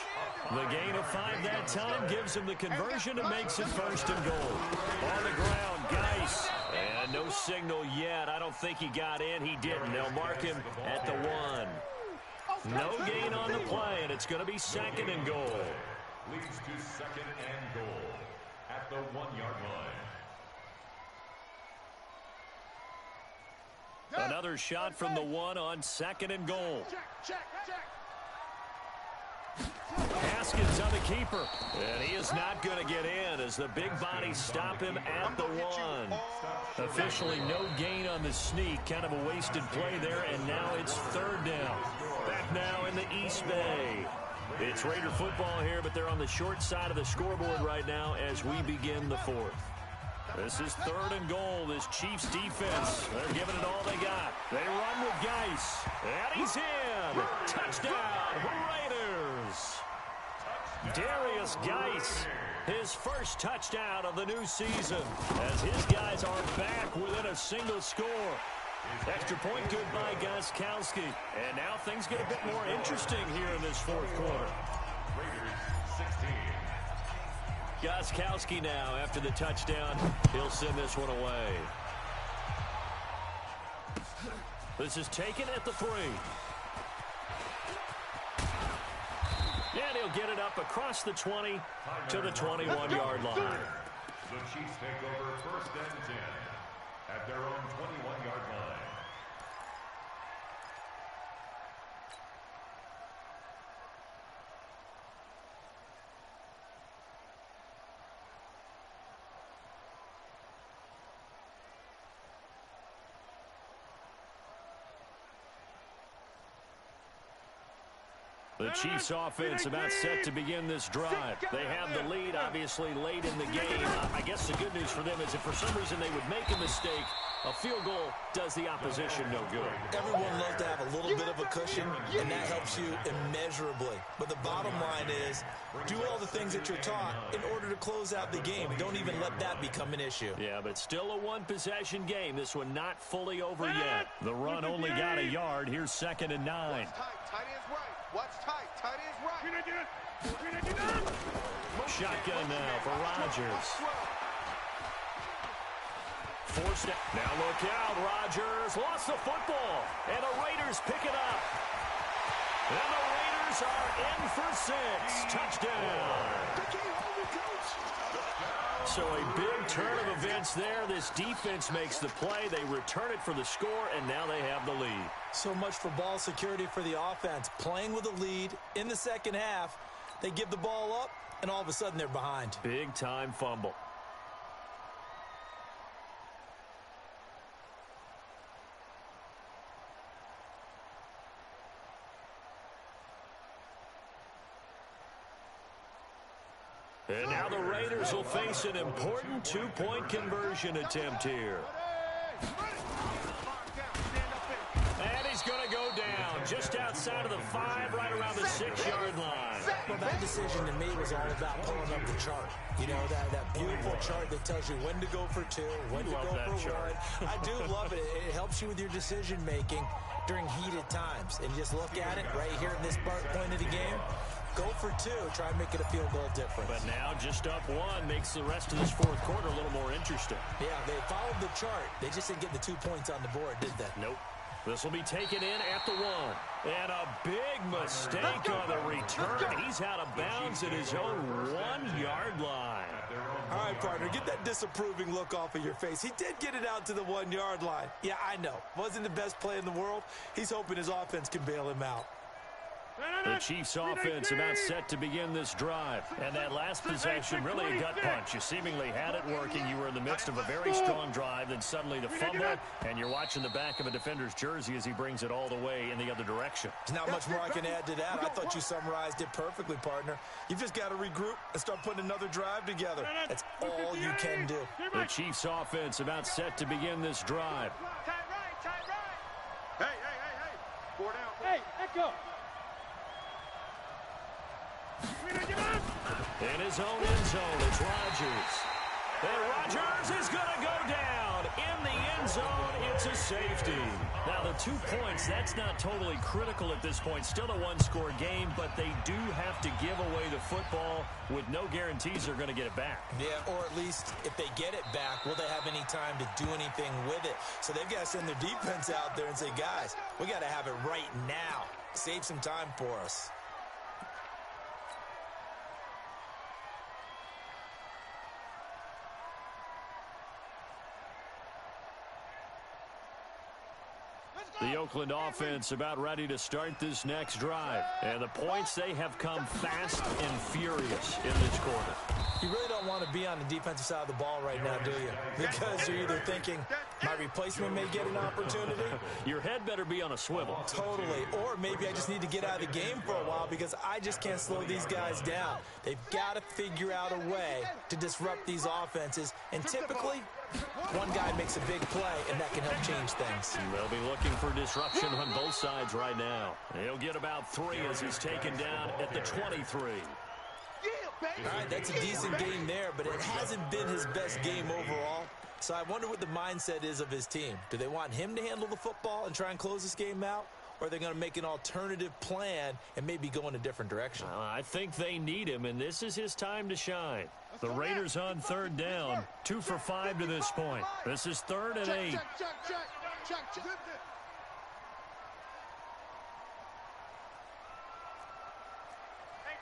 The gain of 5 that time gives him the conversion and makes it first and goal. On the ground, Geis. And no signal yet. I don't think he got in. He didn't. They'll mark him at the 1. No gain on the play, and it's going to be second and goal. Leads to second and goal at the 1-yard line. Another shot from the 1 on second and goal. Haskins on the keeper. And he is not going to get in as the big bodies stop him at the 1. Officially no gain on the sneak. Kind of a wasted play there, and now it's third down. Back now in the East Bay. It's Raider football here, but they're on the short side of the scoreboard right now as we begin the 4th. This is third and goal. This Chiefs defense, they're giving it all they got. They run with Geis. And he's in. Touchdown, Raiders. Darius Geis, his first touchdown of the new season, as his guys are back within a single score. Extra point good by Gostkowski. And now things get a bit more interesting here in this 4th quarter. Raiders 16. Gostkowski now, after the touchdown, he'll send this one away. This is taken at the 3. And He'll get it up across the 20 to the 21-yard line. The Chiefs take over 1st and 10 at their own 21-yard line. The Chiefs offense about set to begin this drive. They have the lead, obviously, late in the game. I guess the good news for them is if for some reason they would make a mistake, a field goal does the opposition no good. Everyone loves to have a little bit of a cushion, and that helps you immeasurably. But the bottom line is, do all the things that you're taught in order to close out the game. Don't even let that become an issue. Yeah, but still a one-possession game. This one not fully over yet. The run only got a yard. Here's 2nd and 9. Tight end's right. Watch tight. Tight end's right. Shotgun now for Rodgers. Forced it. Now look out. Rodgers lost the football. And the Raiders pick it up. And the Raiders are in for 6. Touchdown. So a big turn of events there. This defense makes the play. They return it for the score, and now they have the lead. So much for ball security for the offense. Playing with a lead in the second half. They give the ball up, and all of a sudden they're behind. Big-time fumble. And now the Raiders will face an important two-point conversion attempt here. And he's going to go down just outside of the 5, right around the 6-yard line. Well, that decision to me was all about pulling up the chart. You know, that beautiful chart that tells you when to go for 2, when to go for 1. I do love it. It helps you with your decision-making during heated times. And just look at it right here in this point of the game. Go for 2. Try and make it a field goal difference. But now just up 1 makes the rest of this fourth quarter a little more interesting. Yeah, they followed the chart. They just didn't get the 2 points on the board, did they? Nope. This will be taken in at the 1. And a big mistake on the return. He's out of bounds at his own 1-yard line. All right, partner, get that disapproving look off of your face. He did get it out to the 1-yard line. Yeah, I know. Wasn't the best play in the world. He's hoping his offense can bail him out. The Chiefs offense about set to begin this drive. And that last possession, really a gut punch. You seemingly had it working. You were in the midst of a very strong drive. Then suddenly the fumble, and you're watching the back of a defender's jersey as he brings it all the way in the other direction. There's not much more I can add to that. I thought you summarized it perfectly, partner. You've just got to regroup and start putting another drive together. That's all you can do. The Chiefs offense about set to begin this drive. Tight right. Hey. 4 down. Hey, echo. In his own end zone, it's Rodgers. And Rodgers is going to go down. In the end zone, it's a safety. Now, the 2 points, that's not totally critical at this point. Still a one-score game, but they do have to give away the football with no guarantees they're going to get it back. Yeah, or at least if they get it back, will they have any time to do anything with it? So they've got to send their defense out there and say, guys, we got to have it right now. Save some time for us. The Oakland offense about ready to start this next drive. And the points, they have come fast and furious in this quarter. You really don't want to be on the defensive side of the ball right now, do you? Because you're either thinking, my replacement may get an opportunity. Your head better be on a swivel. Totally. Or maybe I just need to get out of the game for a while because I just can't slow these guys down. They've got to figure out a way to disrupt these offenses. And typically, one guy makes a big play, and that can help change things. They'll be looking for disruption on both sides right now. He'll get about 3 as he's taken down at the 23. All right, that's a decent game there, but it hasn't been his best game overall. So I wonder what the mindset is of his team. Do they want him to handle the football and try and close this game out? Or are they going to make an alternative plan and maybe go in a different direction? I think they need him, and this is his time to shine. The Raiders on 3rd down, 2 for 5 to this point. This is 3rd and 8. Check.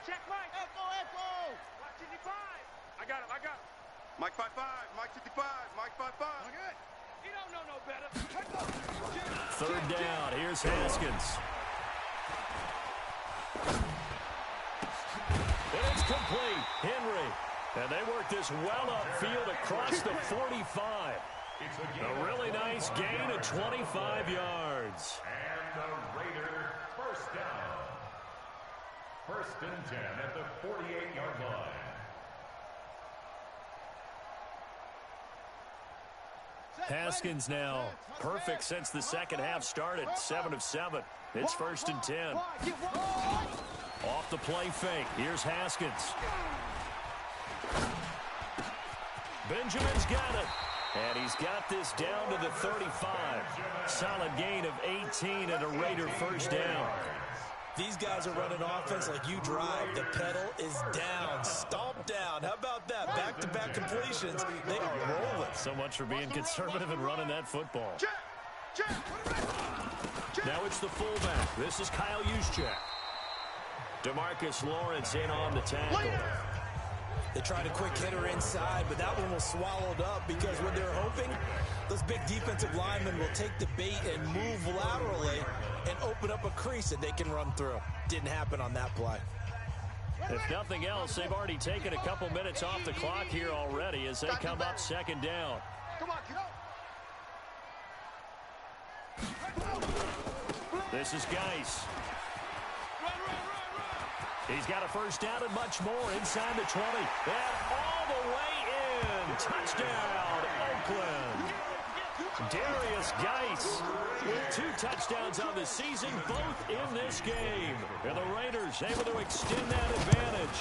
Check Mike. Echo. Watch 55. I got him. Mike 5-5. Mike 55. Mike 5-5. Okay. He don't know no better. Third down. Here's Haskins. And it's complete. Henry. And they work this well upfield across the 45. A really nice gain of 25 yards. And the Raider first down. First and 10 at the 48-yard line. Haskins now perfect since the second half started. 7 of 7. It's first and 10. Off the play fake. Here's Haskins. Benjamin's got it. And he's got this down to the 35. Solid gain of 18 and a Raider first down. These guys are running offense like you drive. The pedal is down. Stomp down. How about that? Back-to-back completions. They are rolling. So much for being conservative and running that football. Now it's the fullback. This is Kyle Juszczyk. DeMarcus Lawrence in on the tackle. They tried a quick hitter inside, but that one was swallowed up because what they're hoping, those big defensive linemen will take the bait and move laterally and open up a crease that they can run through. Didn't happen on that play. If nothing else, they've already taken a couple minutes off the clock here already as they come up second down. Come on, get up. This is Geis. He's got a first down and much more inside the 20. And all the way in. Touchdown, Oakland. Darius Geis with 2 touchdowns on the season, both in this game. And the Raiders able to extend that advantage.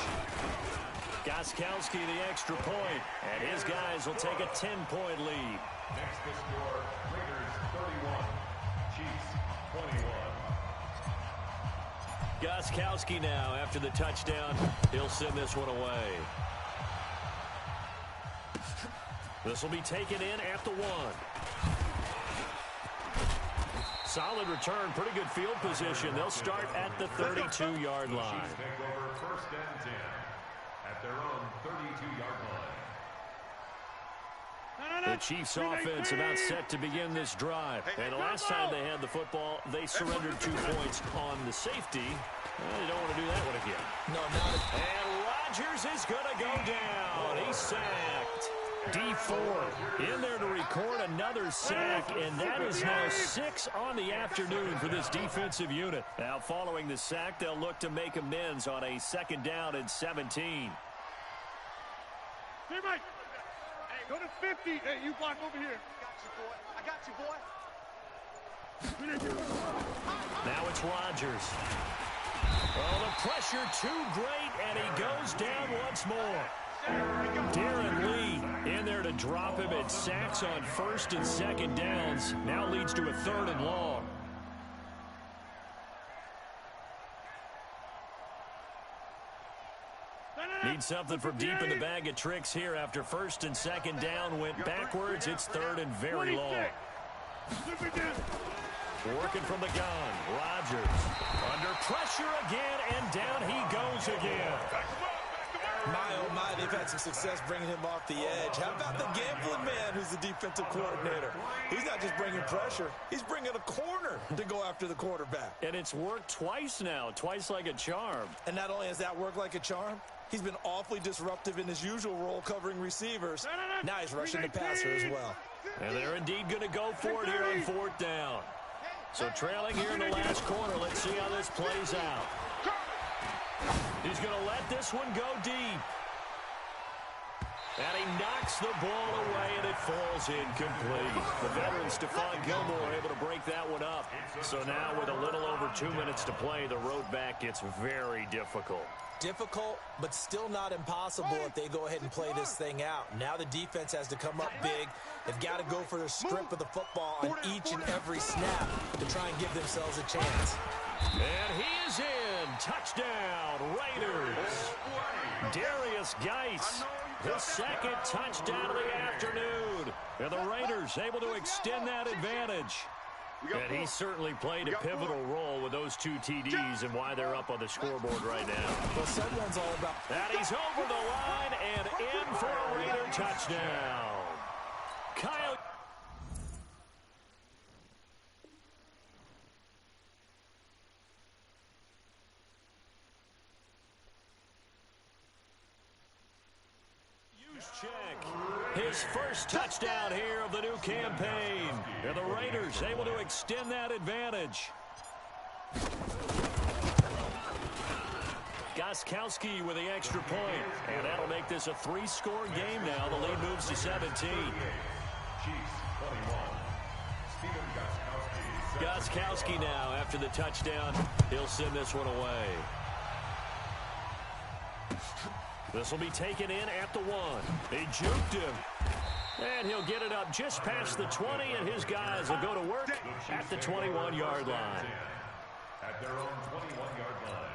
Gostkowski the extra point, and his guys will take a 10-point lead. Next to score, Raiders 31, Chiefs 21. Gostkowski now after the touchdown. He'll send this one away. This will be taken in at the 1. Solid return, pretty good field position. They'll start at the 32-yard line. Chiefs take over first and 10 at their own 32-yard line. The Chiefs offense about set to begin this drive. And the last time they had the football, they surrendered 2 points on the safety. They don't want to do that one again. No, not at all. And Rodgers is going to go down. He's sacked. D4 in there to record another sack, and that is now 6 on the afternoon for this defensive unit. Now, following the sack, they'll look to make amends on a second down and 17. Hey, Mike. Hey, go to 50. Hey, you block over here. I got you, boy. Now it's Rodgers. Well, the pressure too great, and he goes down once more. Darren Lee in there to drop him at sacks on first and second downs. Now leads to a 3rd and long. Need something from deep in the bag of tricks here after first and second down went backwards. It's 3rd and very long. Working from the gun. Rodgers under pressure again, and down he goes again. My, oh my, they've had some success bringing him off the edge. How about the gambling man who's the defensive coordinator? He's not just bringing pressure. He's bringing a corner to go after the quarterback. And it's worked twice now, twice like a charm. And not only has that worked like a charm, he's been awfully disruptive in his usual role covering receivers. Now he's rushing the passer as well. And they're indeed going to go for it here on 4th down. So trailing here in the last quarter. Let's see how this plays out. He's going to let this one go deep. And he knocks the ball away, and it falls incomplete. The veteran Stephon Gilmore able to break that one up. So now with a little over 2 minutes to play, the road back gets very difficult. Difficult, but still not impossible if they go ahead and play this thing out. Now the defense has to come up big. They've got to go for the strip of the football on each and every snap to try and give themselves a chance. And he is in. Touchdown, Raiders. Darius Geis, the 2nd touchdown of the afternoon. And the Raiders able to extend that advantage. And he certainly played a pivotal role with those 2 TDs and why they're up on the scoreboard right now. Well, someone's all about... And he's over the line and in for a Raider touchdown. Kyle... Check. His first touchdown here of the new campaign. And the Raiders able to extend that advantage. Gostkowski with the extra point. And that'll make this a 3-score game now. The lead moves to 17. Gostkowski now after the touchdown. He'll send this one away. This will be taken in at the 1. He juked him. And he'll get it up just past the 20, and his guys will go to work at the 21-yard line. At their own 21-yard line.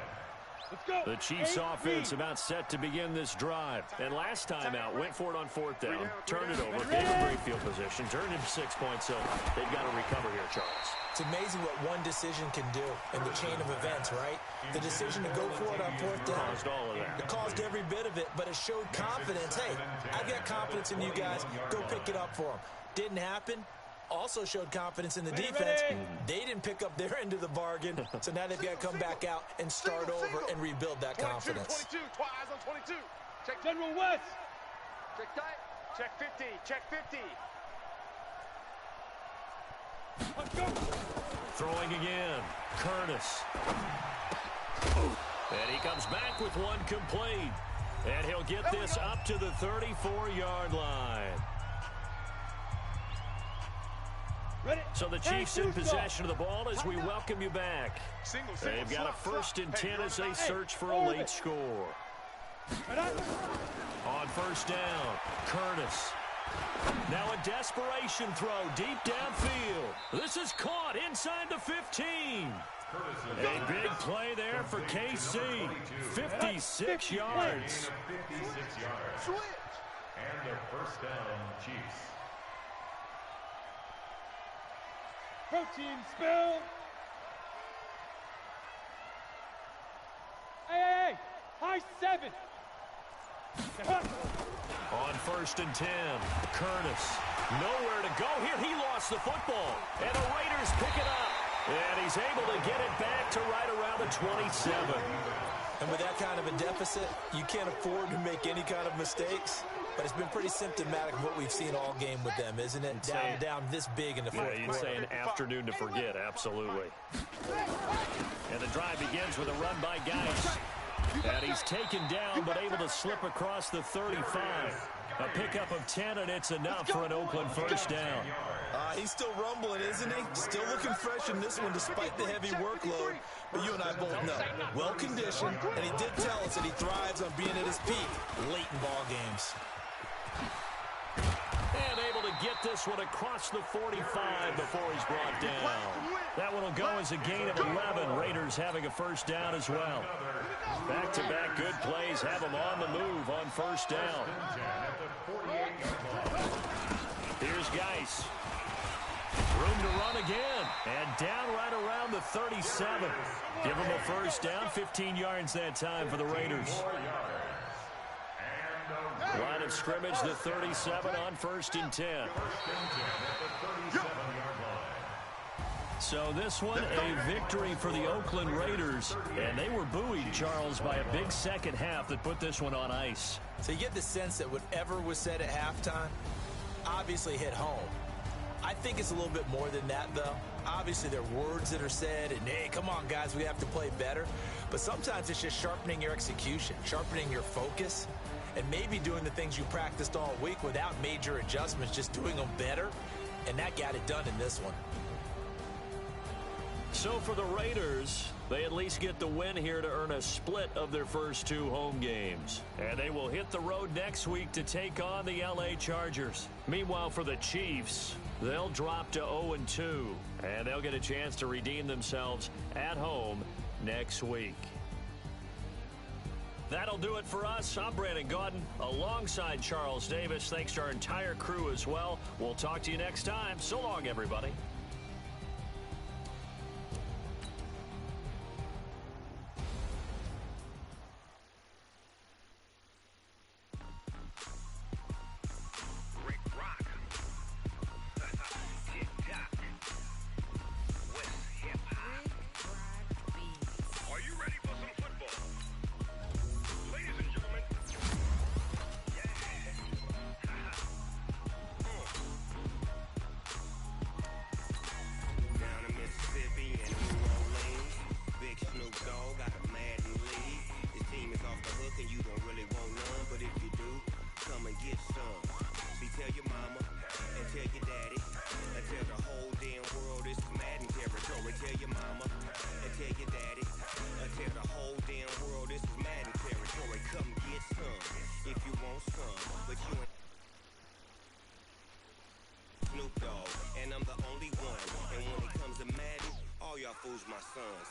Let's go. The Chiefs offense about set to begin this drive. And last time out, went for it on 4th down, turned it over, gave him great field position, turned him 6 points, so they've got to recover here, Charles. It's amazing what one decision can do in the chain of events, right? The decision to go for it on 4th down. Caused all of that. It caused every bit of it, but it showed confidence. Hey, I've got confidence in you guys. Go pick it up for them. Didn't happen. Also showed confidence in the defense. They didn't pick up their end of the bargain, so now they've got to come back out and start over and rebuild that confidence. 22, eyes on 22. Check General West. Check tight. Check 50. Check 50. Let's go. Throwing again. Curtis. And he comes back with one complete. And he'll get this up to the 34-yard line. So the Chiefs in possession of the ball as we welcome you back. They've got a 1st and 10 as they search for a late score. On 1st down, Curtis. Now a desperation throw deep downfield. This is caught inside the 15. A big play there for KC. 56 yards. And a 1st down, Chiefs. Protein spill. Hey, high 7. On 1st and 10, Curtis. Nowhere to go here. He lost the football. And the Raiders pick it up. And he's able to get it back to right around the 27. And with that kind of a deficit, you can't afford to make any kind of mistakes. But it's been pretty symptomatic of what we've seen all game with them, isn't it? Down this big in the 4th quarter. You'd say an afternoon to forget, absolutely. And the drive begins with a run by Geis. And he's taken down, but able to slip across the 35. A pickup of 10, and it's enough for an Oakland 1st down. He's still rumbling, isn't he? Still looking fresh in this one despite the heavy workload. But you and I both know, well-conditioned, and he did tell us that he thrives on being at his peak late in ball games. And able to get this one across the 45 before he's brought down. That one will go as a gain of 11. Raiders having a 1st down as well. Back-to-back good plays have them on the move on 1st down. Here's Geis. Room to run again. And down right around the 37. Give him a 1st down. 15 yards that time for the Raiders. Line of scrimmage, the 37 on 1st and 10. So this one, a victory for the Oakland Raiders. And they were buoyed, Charles, by a big second half that put this one on ice. So you get the sense that whatever was said at halftime obviously hit home. I think it's a little bit more than that, though. Obviously, there are words that are said, and, hey, come on, guys, we have to play better. But sometimes it's just sharpening your execution, sharpening your focus, and maybe doing the things you practiced all week without major adjustments, just doing them better. And that got it done in this one. So for the Raiders, they at least get the win here to earn a split of their first 2 home games. And they will hit the road next week to take on the LA Chargers. Meanwhile, for the Chiefs, they'll drop to 0-2. And they'll get a chance to redeem themselves at home next week. That'll do it for us. I'm Brandon Gaudin alongside Charles Davis. Thanks to our entire crew as well. We'll talk to you next time. So long, everybody. and I'm the only one. And when it comes to Madden, all y'all fools my sons.